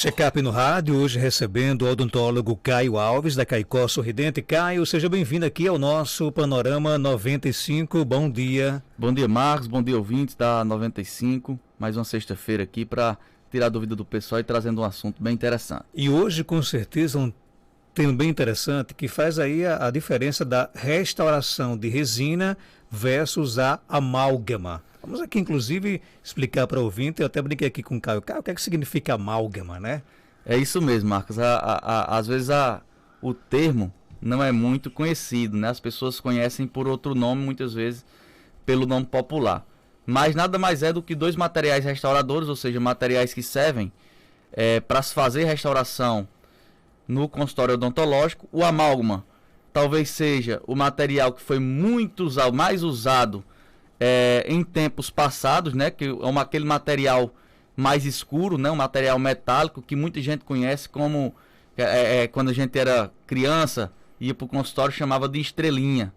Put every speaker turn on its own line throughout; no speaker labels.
Check-up no rádio, hoje recebendo o odontólogo Caio Alves, da Caicó Sorridente. Caio, seja bem-vindo aqui ao nosso Panorama 95. Bom dia.
Bom dia, Marcos. Bom dia, ouvintes da 95. Mais uma sexta-feira aqui para tirar a dúvida do pessoal e trazendo um assunto bem interessante.
E hoje, com certeza, um tema bem interessante que faz aí a diferença da restauração de resina versus a amálgama. Vamos aqui, inclusive, explicar para o ouvinte. Eu até brinquei aqui com o Caio. Caio, o que é que significa amálgama, né?
É isso mesmo, Marcos. Às vezes o termo não é muito conhecido, né? As pessoas conhecem por outro nome, muitas vezes pelo nome popular. Mas nada mais é do que dois materiais restauradores, ou seja, materiais que servem para se fazer restauração no consultório odontológico. O amálgama talvez seja o material que foi mais usado em tempos passados, né? Que é aquele material mais escuro, né? Um material metálico que muita gente conhece como quando a gente era criança, ia para o consultório, chamava de estrelinha,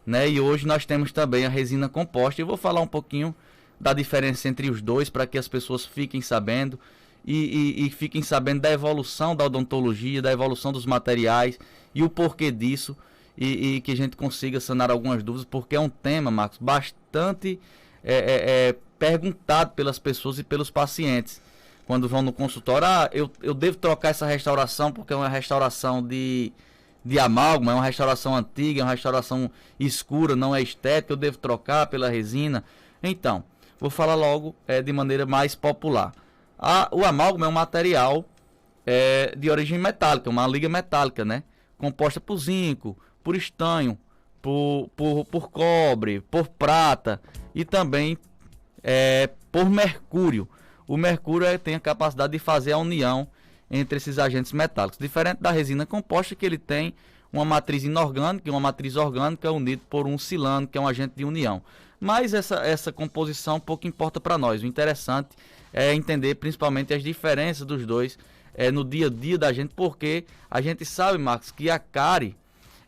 né? E hoje nós temos também a resina composta. Eu vou falar um pouquinho da diferença entre os dois para que as pessoas fiquem sabendo e fiquem sabendo da evolução da odontologia, da evolução dos materiais e o porquê disso. E que a gente consiga sanar algumas dúvidas, porque é um tema, Marcos, bastante perguntado pelas pessoas e pelos pacientes. Quando vão no consultório, eu devo trocar essa restauração porque é uma restauração de amálgama, é uma restauração antiga, é uma restauração escura, não é estética, eu devo trocar pela resina. Então, vou falar logo de maneira mais popular. O amálgama é um material de origem metálica, uma liga metálica, né? Composta por zinco, por estanho, por cobre, por prata e também por mercúrio. O mercúrio tem a capacidade de fazer a união entre esses agentes metálicos, diferente da resina composta, que ele tem uma matriz inorgânica e uma matriz orgânica unida por um silano, que é um agente de união. Mas essa composição pouco importa para nós. O interessante é entender principalmente as diferenças dos dois no dia a dia da gente, porque a gente sabe, Marcos, que a cárie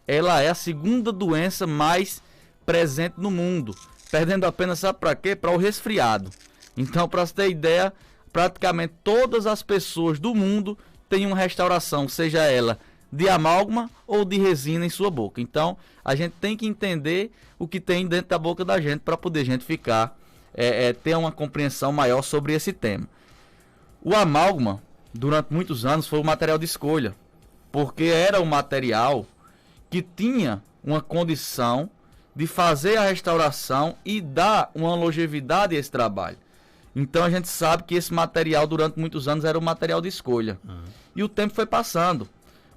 ela é a segunda doença mais presente no mundo, perdendo apenas, sabe para quê? Para o resfriado. Então, para você ter ideia, praticamente todas as pessoas do mundo têm uma restauração, seja ela de amálgama ou de resina em sua boca. Então, a gente tem que entender o que tem dentro da boca da gente para poder a gente ficar, ter uma compreensão maior sobre esse tema. O amálgama, durante muitos anos, foi o material de escolha, porque era o material que tinha uma condição de fazer a restauração e dar uma longevidade a esse trabalho. Então a gente sabe que esse material durante muitos anos era o material de escolha. E o tempo foi passando.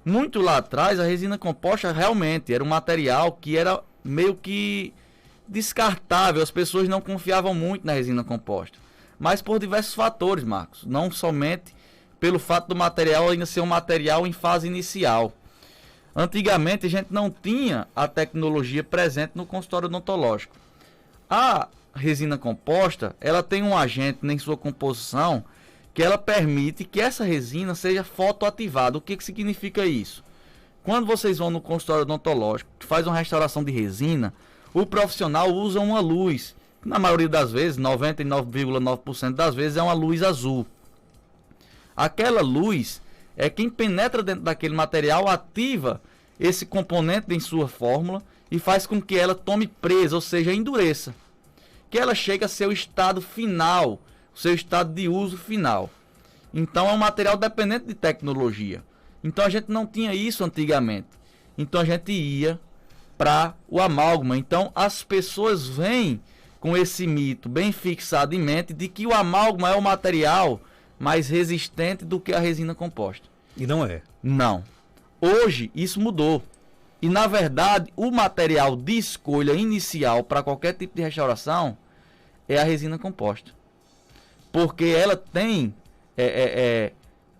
Muito lá atrás a resina composta realmente era um material que era meio que descartável. As pessoas não confiavam muito na resina composta. Mas por diversos fatores, Marcos. Não somente pelo fato do material ainda ser um material em fase inicial. Antigamente a gente não tinha a tecnologia presente no consultório odontológico. A resina composta, ela tem um agente em sua composição que ela permite que essa resina seja fotoativada. O que significa isso? Quando vocês vão no consultório odontológico, que faz uma restauração de resina, o profissional usa uma luz, que na maioria das vezes, 99,9% das vezes, é uma luz azul. Aquela luz quem penetra dentro daquele material, ativa esse componente em sua fórmula e faz com que ela tome presa, ou seja, endureça. Que ela chegue a seu estado final, seu estado de uso final. Então é um material dependente de tecnologia. Então a gente não tinha isso antigamente. Então a gente ia para o amálgama. Então as pessoas vêm com esse mito bem fixado em mente de que o amálgama é o material mais resistente do que a resina composta.
E não é?
Não. Hoje isso mudou. E na verdade o material de escolha inicial para qualquer tipo de restauração é a resina composta. Porque ela tem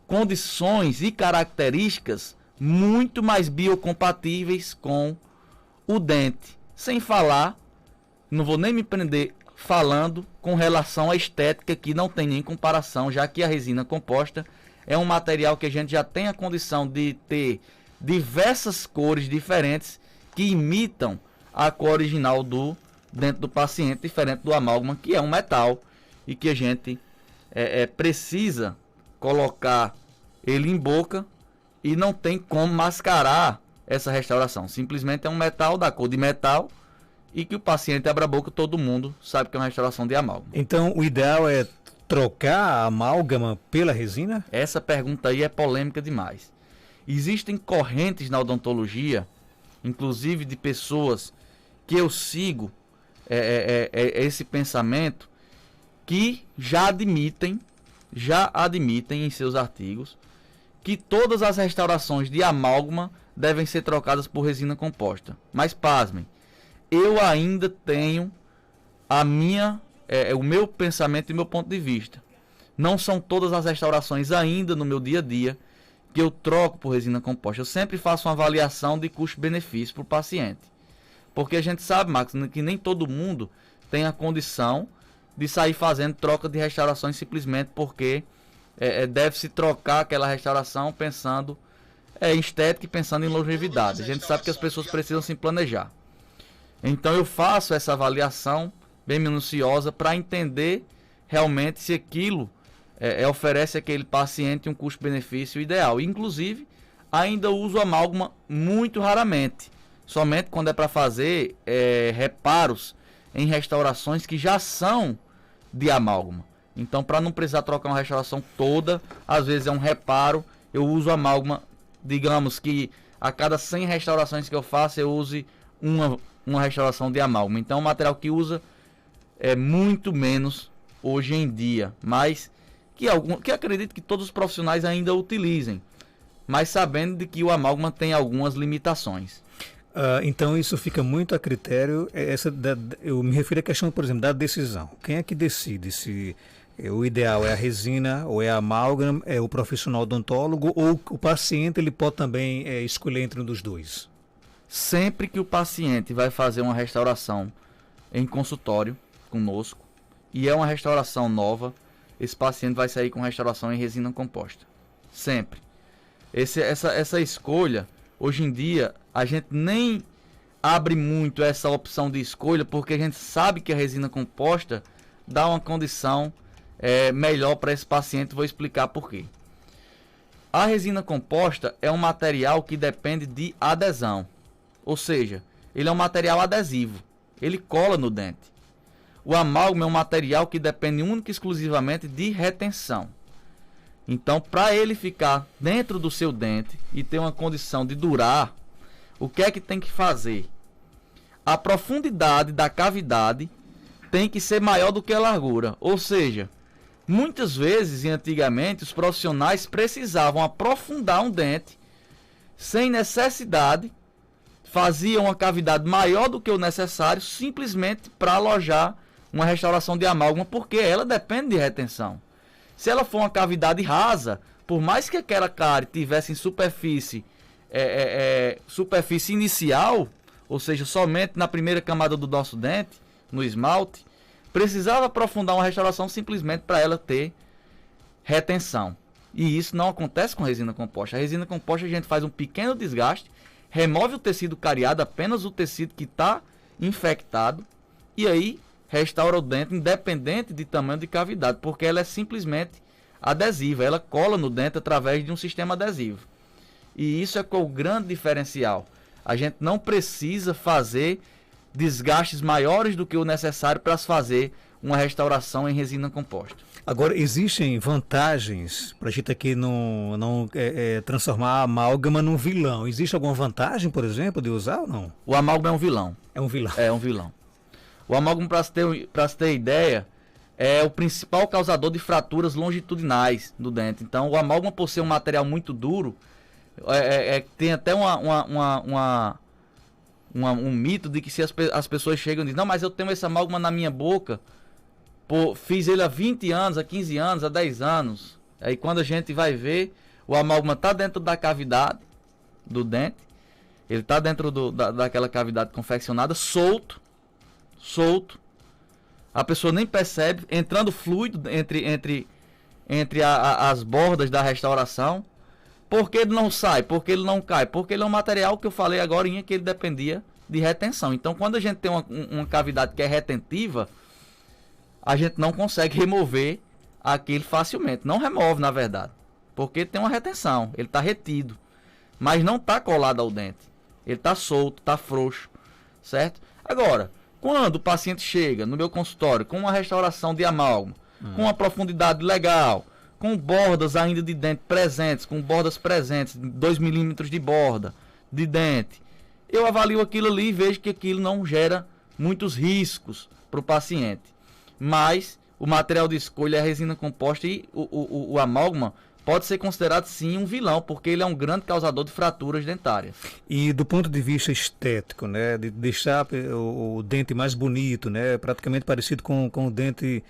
condições e características muito mais biocompatíveis com o dente. Sem falar, não vou nem me prender falando com relação à estética, que não tem nem comparação, já que a resina composta é um material que a gente já tem a condição de ter diversas cores diferentes que imitam a cor original do dente do paciente, diferente do amálgama, que é um metal e que a gente precisa colocar ele emboca e não tem como mascarar essa restauração. Simplesmente é um metal da cor de metal e que o paciente abre a boca, todo mundo sabe que é uma restauração de amálgama.
Então, o ideal é trocar a amálgama pela resina?
Essa pergunta aí é polêmica demais. Existem correntes na odontologia, inclusive de pessoas que eu sigo esse pensamento, que já admitem em seus artigos que todas as restaurações de amálgama devem ser trocadas por resina composta. Mas pasmem, eu ainda tenho o meu pensamento e o meu ponto de vista. Não são todas as restaurações ainda no meu dia a dia que eu troco por resina composta. Eu sempre faço uma avaliação de custo-benefício para o paciente. Porque a gente sabe, Max, que nem todo mundo tem a condição de sair fazendo troca de restaurações simplesmente porque deve-se trocar aquela restauração pensando em estética e pensando em longevidade. A gente sabe que as pessoas precisam se planejar. Então eu faço essa avaliação bem minuciosa para entender realmente se aquilo oferece àquele paciente um custo-benefício ideal. Inclusive, ainda uso amálgama muito raramente, somente quando é para fazer reparos em restaurações que já são de amálgama. Então, para não precisar trocar uma restauração toda, às vezes é um reparo, eu uso amálgama, digamos que a cada 100 restaurações que eu faço, eu use uma restauração de amálgama. Então, o material que usa é muito menos hoje em dia, mas que acredito que todos os profissionais ainda utilizem, mas sabendo de que o amálgama tem algumas limitações.
Então isso fica muito a critério, eu me refiro à questão, por exemplo, da decisão. Quem é que decide se o ideal é a resina ou é a amálgama, é o profissional odontólogo ou o paciente ele pode também escolher entre um dos dois?
Sempre que o paciente vai fazer uma restauração em consultório conosco e é uma restauração nova, esse paciente vai sair com restauração em resina composta. Sempre. Essa escolha, hoje em dia, a gente nem abre muito essa opção de escolha, porque a gente sabe que a resina composta dá uma condição melhor para esse paciente. Vou explicar por quê. A resina composta é um material que depende de adesão, ou seja, ele é um material adesivo, ele cola no dente. O amálgama é um material que depende única e exclusivamente de retenção. Então, para ele ficar dentro do seu dente e ter uma condição de durar, o que é que tem que fazer? A profundidade da cavidade tem que ser maior do que a largura. Ou seja, muitas vezes e antigamente os profissionais precisavam aprofundar um dente sem necessidade, faziam uma cavidade maior do que o necessário simplesmente para alojar uma restauração de amálgama, porque ela depende de retenção. Se ela for uma cavidade rasa, por mais que aquela cárie tivesse em superfície inicial, ou seja, somente na primeira camada do nosso dente, no esmalte, precisava aprofundar uma restauração simplesmente para ela ter retenção. E isso não acontece com resina composta. A resina composta a gente faz um pequeno desgaste, remove o tecido cariado, apenas o tecido que está infectado, e aí restaura o dente independente de tamanho de cavidade, porque ela é simplesmente adesiva, ela cola no dente através de um sistema adesivo. E isso é o grande diferencial. A gente não precisa fazer desgastes maiores do que o necessário para se fazer uma restauração em resina composta.
Agora, existem vantagens para a gente aqui não transformar a amálgama num vilão. Existe alguma vantagem, por exemplo, de usar ou não?
O amálgama é um vilão.
É um vilão.
É um vilão. O amálgama, para se ter ideia, é o principal causador de fraturas longitudinais do dente. Então, o amálgama, por ser um material muito duro, tem até um mito de que se as pessoas chegam e dizem, não, mas eu tenho esse amálgama na minha boca, fiz ele há 20 anos, há 15 anos, há 10 anos. Aí quando a gente vai ver, o amálgama está dentro da cavidade do dente, ele está dentro daquela cavidade confeccionada, solto, a pessoa nem percebe, entrando fluido entre as bordas da restauração. Por que ele não sai? Por que ele não cai? Porque ele é um material que eu falei agora que ele dependia de retenção. Então, quando a gente tem uma cavidade que é retentiva, a gente não consegue remover aquilo facilmente. Não remove, na verdade. porque tem uma retenção, ele está retido, mas não está colado ao dente, ele está solto, está frouxo, certo? Agora, quando o paciente chega no meu consultório com uma restauração de amálgama, com uma profundidade legal, com bordas ainda de dente presentes, com bordas presentes, 2 milímetros de borda de dente, eu avalio aquilo ali e vejo que aquilo não gera muitos riscos para o paciente. Mas o material de escolha é a resina composta e o amálgama pode ser considerado sim um vilão, porque ele é um grande causador de fraturas dentárias.
E do ponto de vista estético, né, de deixar o dente mais bonito, né, praticamente parecido com o dente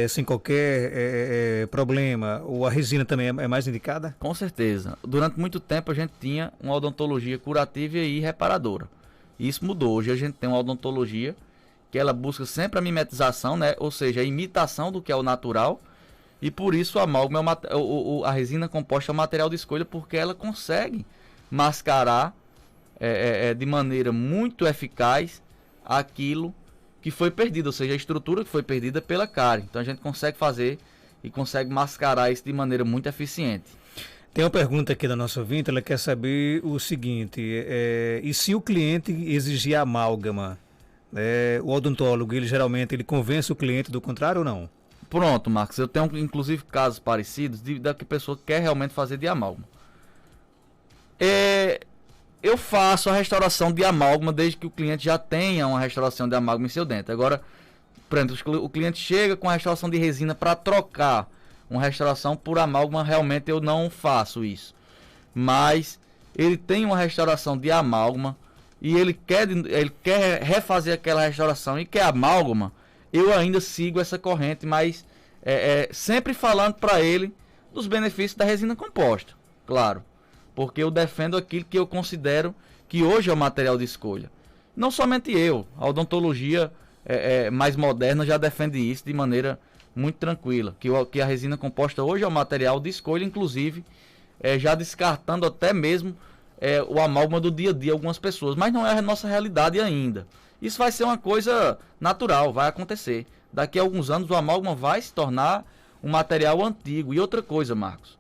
sem qualquer problema, ou a resina também é mais indicada?
Com certeza. Durante muito tempo a gente tinha uma odontologia curativa e reparadora. Isso mudou. Hoje a gente tem uma odontologia que ela busca sempre a mimetização, né, ou seja, a imitação do que é o natural. E por isso a amálgama, a resina composta é o material de escolha, porque ela consegue mascarar de maneira muito eficaz aquilo que foi perdido, ou seja, a estrutura que foi perdida pela cárie. Então a gente consegue fazer e consegue mascarar isso de maneira muito eficiente.
Tem uma pergunta aqui da nossa ouvinte, ela quer saber o seguinte, e se o cliente exigir amálgama, o odontólogo, ele geralmente convence o cliente do contrário ou não?
Pronto, Marcos, eu tenho inclusive casos parecidos da que a pessoa quer realmente fazer de amálgama. Eu faço a restauração de amálgama desde que o cliente já tenha uma restauração de amálgama em seu dente. Agora, por exemplo, o cliente chega com a restauração de resina para trocar uma restauração por amálgama, realmente eu não faço isso. Mas ele tem uma restauração de amálgama e ele quer refazer aquela restauração e quer amálgama, eu ainda sigo essa corrente, mas sempre falando para ele dos benefícios da resina composta, claro, porque eu defendo aquilo que eu considero que hoje é o material de escolha. Não somente eu, a odontologia mais moderna já defende isso de maneira muito tranquila, que a resina composta hoje é o material de escolha, inclusive já descartando até mesmo o amálgama do dia a dia algumas pessoas, mas não é a nossa realidade ainda. Isso vai ser uma coisa natural, vai acontecer. Daqui a alguns anos o amálgama vai se tornar um material antigo. E outra coisa, Marcos,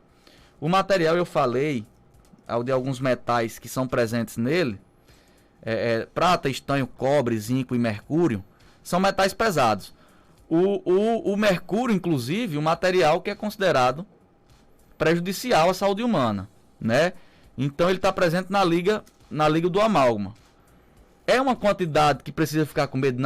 o material eu falei, de alguns metais que são presentes nele, prata, estanho, cobre, zinco e mercúrio, são metais pesados. O mercúrio, inclusive, um material que é considerado prejudicial à saúde humana, né? Então ele está presente na liga do amálgama. É uma quantidade que precisa ficar com medo?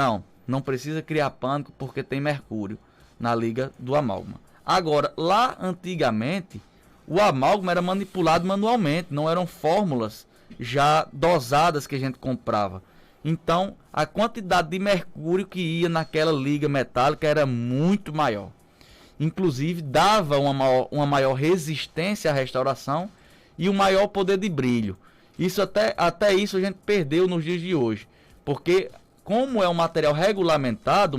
Não precisa criar pânico porque tem mercúrio na liga do amálgama. Agora, lá antigamente, o amálgama era manipulado manualmente, não eram fórmulas já dosadas que a gente comprava. Então, a quantidade de mercúrio que ia naquela liga metálica era muito maior. Inclusive, dava uma maior resistência à restauração e um maior poder de brilho. Isso até isso a gente perdeu nos dias de hoje, porque como é um material regulamentado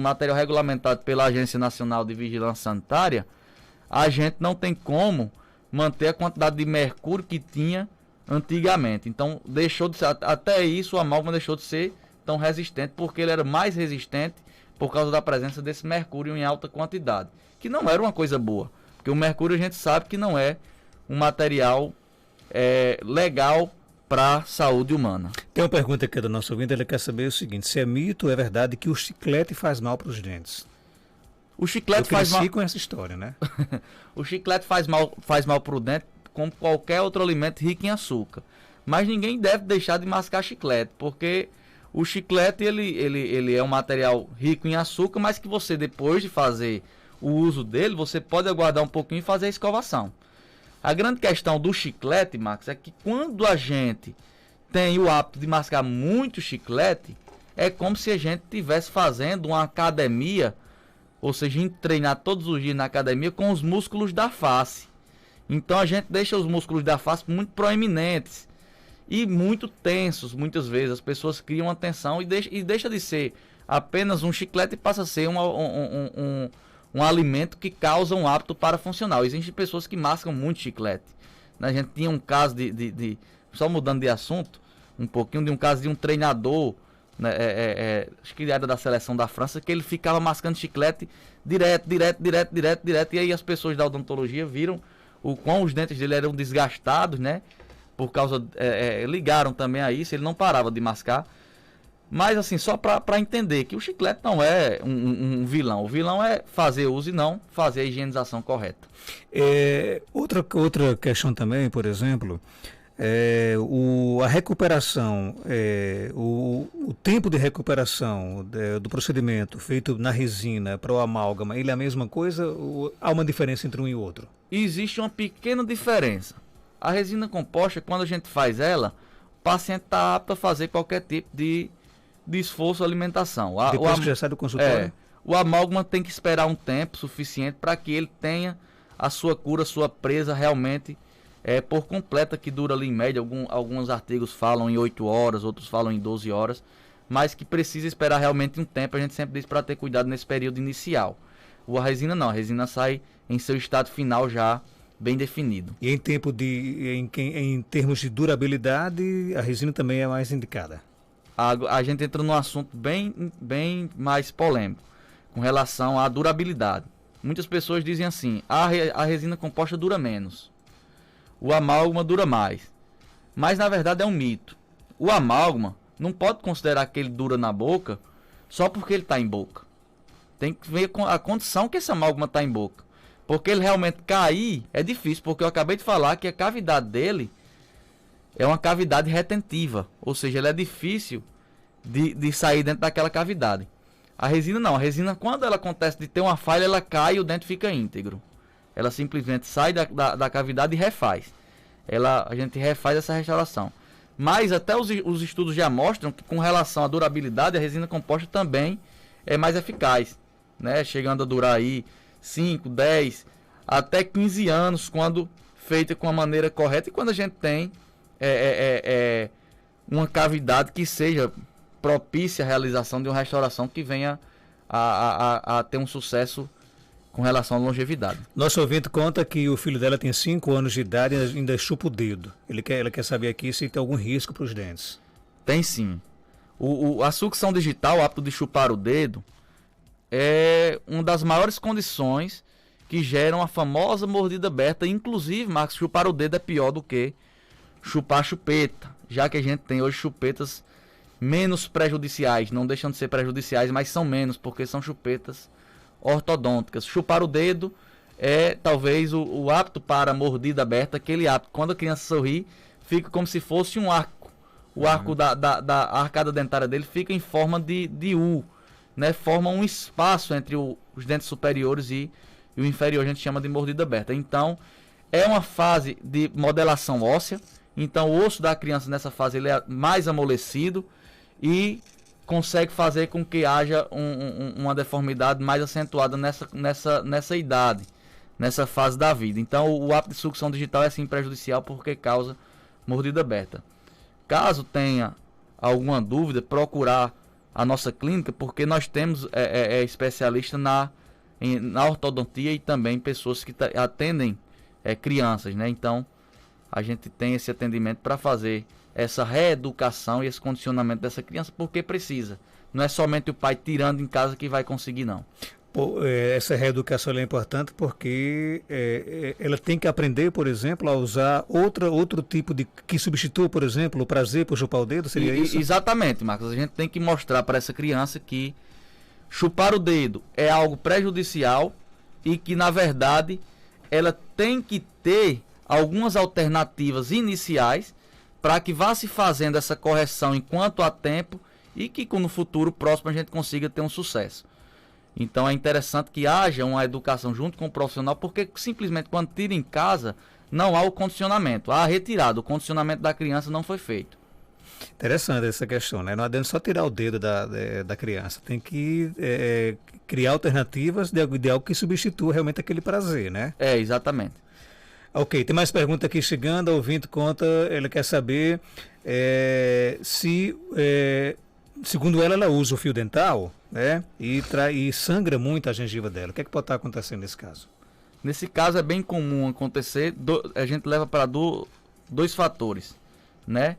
pela Agência Nacional de Vigilância Sanitária, a gente não tem como manter a quantidade de mercúrio que tinha antigamente. Então deixou de ser, até isso o amálgama deixou de ser tão resistente, porque ele era mais resistente por causa da presença desse mercúrio em alta quantidade, que não era uma coisa boa, porque o mercúrio a gente sabe que não é um material legal para a saúde humana.
Tem uma pergunta aqui do nosso ouvinte, ele quer saber o seguinte, se é mito ou é verdade que o chiclete faz mal para os dentes?
O chiclete faz mal
com essa história, né?
O chiclete faz mal para o dente como qualquer outro alimento rico em açúcar. Mas ninguém deve deixar de mascar chiclete, porque o chiclete ele é um material rico em açúcar, mas que você, depois de fazer o uso dele, você pode aguardar um pouquinho e fazer a escovação. A grande questão do chiclete, Max, é que quando a gente tem o hábito de mascar muito chiclete, é como se a gente estivesse fazendo uma academia, ou seja, treinar todos os dias na academia com os músculos da face. Então a gente deixa os músculos da face muito proeminentes e muito tensos, muitas vezes. As pessoas criam uma tensão e deixa de ser apenas um chiclete e passa a ser um alimento que causa um hábito parafuncional. Existem pessoas que mascam muito chiclete. A gente tinha um caso só mudando de assunto, um pouquinho, de um caso de um treinador, né, acho que era da seleção da França, que ele ficava mascando chiclete direto, e aí as pessoas da odontologia viram o quão os dentes dele eram desgastados, né? Por causa, ligaram também a isso, ele não parava de mascar. Mas assim, só para entender que o chiclete não é um vilão. O vilão é fazer uso e não fazer a higienização correta.
Outra questão também, por exemplo, a recuperação, o tempo de recuperação do procedimento feito na resina para o amálgama, ele é a mesma coisa ou há uma diferença entre um e outro?
Existe uma pequena diferença. A resina composta, quando a gente faz ela, o paciente está apto a fazer qualquer tipo de esforço ou alimentação.
Depois que já sai do consultório?
O amálgama tem que esperar um tempo suficiente para que ele tenha a sua cura, sua presa realmente por completa, que dura ali em média, alguns artigos falam em 8 horas, outros falam em 12 horas, mas que precisa esperar realmente um tempo. A gente sempre diz para ter cuidado nesse período inicial. A resina não, a resina sai em seu estado final já bem definido.
E em termos de durabilidade, a resina também é mais indicada?
A gente entra num assunto bem mais polêmico com relação à durabilidade. Muitas pessoas dizem assim: a resina composta dura menos, o amálgama dura mais. Mas na verdade é um mito. O amálgama não pode considerar que ele dura na boca só porque ele está em boca. Tem que ver com a condição que esse amálgama está em boca. Porque ele realmente cair é difícil, porque eu acabei de falar que a cavidade dele é uma cavidade retentiva, ou seja, ele é difícil de sair dentro daquela cavidade. A resina não, a resina, quando ela acontece de ter uma falha, ela cai e o dente fica íntegro. Ela simplesmente sai da cavidade e refaz. A gente refaz essa restauração. Mas até os estudos já mostram que, com relação à durabilidade, a resina composta também é mais eficaz, né? Chegando a durar aí 5, 10, até 15 anos, quando feita com a maneira correta e quando a gente tem uma cavidade que seja propícia à realização de uma restauração que venha a ter um sucesso com relação à longevidade.
Nosso ouvinte conta que o filho dela tem 5 anos de idade e ainda chupa o dedo. Ela quer saber aqui se tem algum risco para os dentes.
Tem sim. A sucção digital, o hábito de chupar o dedo, é uma das maiores condições que geram a famosa mordida aberta. Inclusive, Marcos, chupar o dedo é pior do que chupar a chupeta, já que a gente tem hoje chupetas menos prejudiciais, não deixam de ser prejudiciais, mas são menos, porque são chupetas ortodônticas. Chupar o dedo é talvez o apto para a mordida aberta, aquele apto, quando a criança sorri, fica como se fosse um arco. O arco da arcada dentária dele fica em forma de U, né? Forma um espaço entre os dentes superiores e o inferior, a gente chama de mordida aberta. Então, é uma fase de modelação óssea. Então, o osso da criança nessa fase ele é mais amolecido e consegue fazer com que haja uma deformidade mais acentuada nessa idade, nessa fase da vida. Então, o hábito de sucção digital é sim prejudicial porque causa mordida aberta. Caso tenha alguma dúvida, procurar a nossa clínica, porque nós temos especialista na ortodontia e também pessoas que atendem crianças, né? Então, a gente tem esse atendimento para fazer essa reeducação e esse condicionamento dessa criança, porque precisa. Não é somente o pai tirando em casa que vai conseguir, não.
Essa reeducação é importante porque ela tem que aprender, por exemplo, a usar outro tipo de... que substitua, por exemplo, o prazer por chupar o dedo, seria isso?
Exatamente, Marcos. A gente tem que mostrar para essa criança que chupar o dedo é algo prejudicial e que, na verdade, ela tem que ter algumas alternativas iniciais para que vá se fazendo essa correção enquanto há tempo e que no futuro próximo a gente consiga ter um sucesso. Então é interessante que haja uma educação junto com o profissional, porque simplesmente quando tira em casa não há o condicionamento, há a retirada, o condicionamento da criança não foi feito.
Interessante essa questão, né? Não adianta só tirar o dedo da criança, tem que criar alternativas de algo que substitua realmente aquele prazer, né?
Exatamente.
Ok, tem mais pergunta aqui chegando, o ouvinte conta, ele quer saber se, segundo ela usa o fio dental, né, e sangra muito a gengiva dela. O que é que pode estar acontecendo nesse caso?
Nesse caso é bem comum acontecer, a gente leva para dois fatores, né?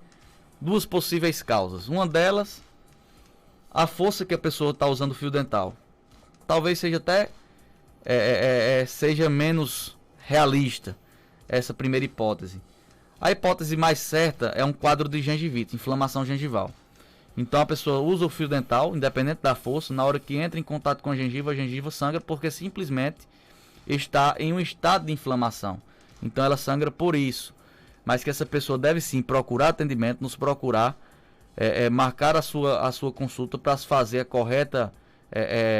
Duas possíveis causas. Uma delas, a força que a pessoa está usando o fio dental. Talvez seja até seja menos realista. essa primeira hipótese. A hipótese mais certa é um quadro de gengivite, inflamação gengival. Então a pessoa usa o fio dental, independente da força, na hora que entra em contato com a gengiva sangra porque simplesmente está em um estado de inflamação. Então ela sangra por isso. Mas que essa pessoa deve sim procurar atendimento, nos procurar, marcar a sua consulta para se fazer a correta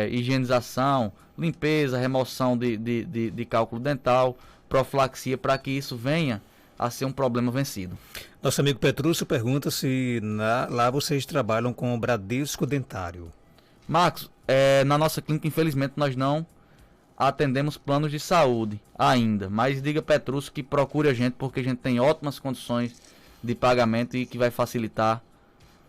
higienização, limpeza, remoção de cálculo dental, profilaxia, para que isso venha a ser um problema vencido.
Nosso amigo Petrúcio pergunta se lá vocês trabalham com o Bradesco Dentário.
Marcos, na nossa clínica, infelizmente, nós não atendemos planos de saúde ainda, mas diga Petrúcio que procure a gente, porque a gente tem ótimas condições de pagamento e que vai facilitar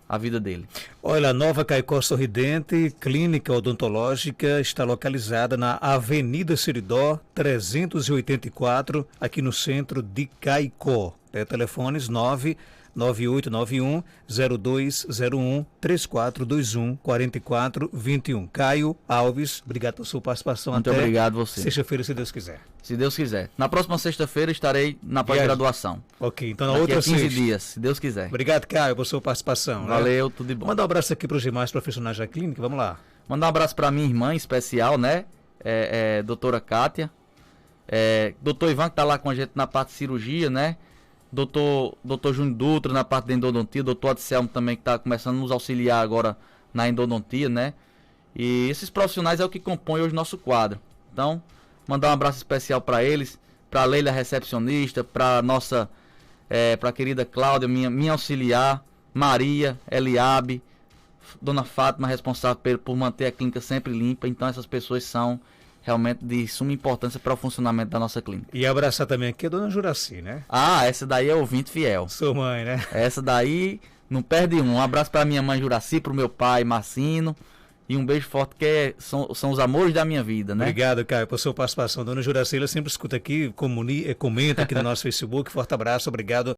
a vida dele.
Olha, a Nova Caicó Sorridente, clínica odontológica, está localizada na Avenida Seridó, 384, aqui no centro de Caicó. Telefones 99891 0201 3421 4421. Caio Alves, obrigado pela sua participação.
Muito obrigado você.
Sexta-feira, se Deus quiser.
Se Deus quiser. Na próxima sexta-feira estarei na pós-graduação.
Ok, então na
daqui
outra
a 15
sexta.
dias, se Deus quiser.
Obrigado, Caio, pela sua participação.
Valeu, tudo de bom.
Manda um abraço aqui para os demais profissionais da clínica, vamos lá.
Mandar um abraço para minha irmã em especial, né? Doutora Kátia. Doutor Ivan, que está lá com a gente na parte de cirurgia, né? Doutor Júnior Dutra na parte da endodontia, doutor Adselmo também, que está começando a nos auxiliar agora na endodontia, né? E esses profissionais é o que compõe hoje o nosso quadro. Então, mandar um abraço especial para eles, para a Leila, recepcionista, para nossa, para a querida Cláudia, minha auxiliar, Maria, Eliabe, Dona Fátima, responsável por manter a clínica sempre limpa. Então, essas pessoas são realmente de suma importância para o funcionamento da nossa clínica.
E abraçar também aqui a Dona Juraci, né?
Ah, essa daí é ouvinte fiel.
Sua mãe, né?
Essa daí não perde um. Um abraço para minha mãe Juraci, para o meu pai Marcino. E um beijo forte, que são os amores da minha vida, né?
Obrigado, Caio, por sua participação. Dona Juraci, ela sempre escuta aqui, comenta aqui no nosso Facebook. Forte abraço, obrigado.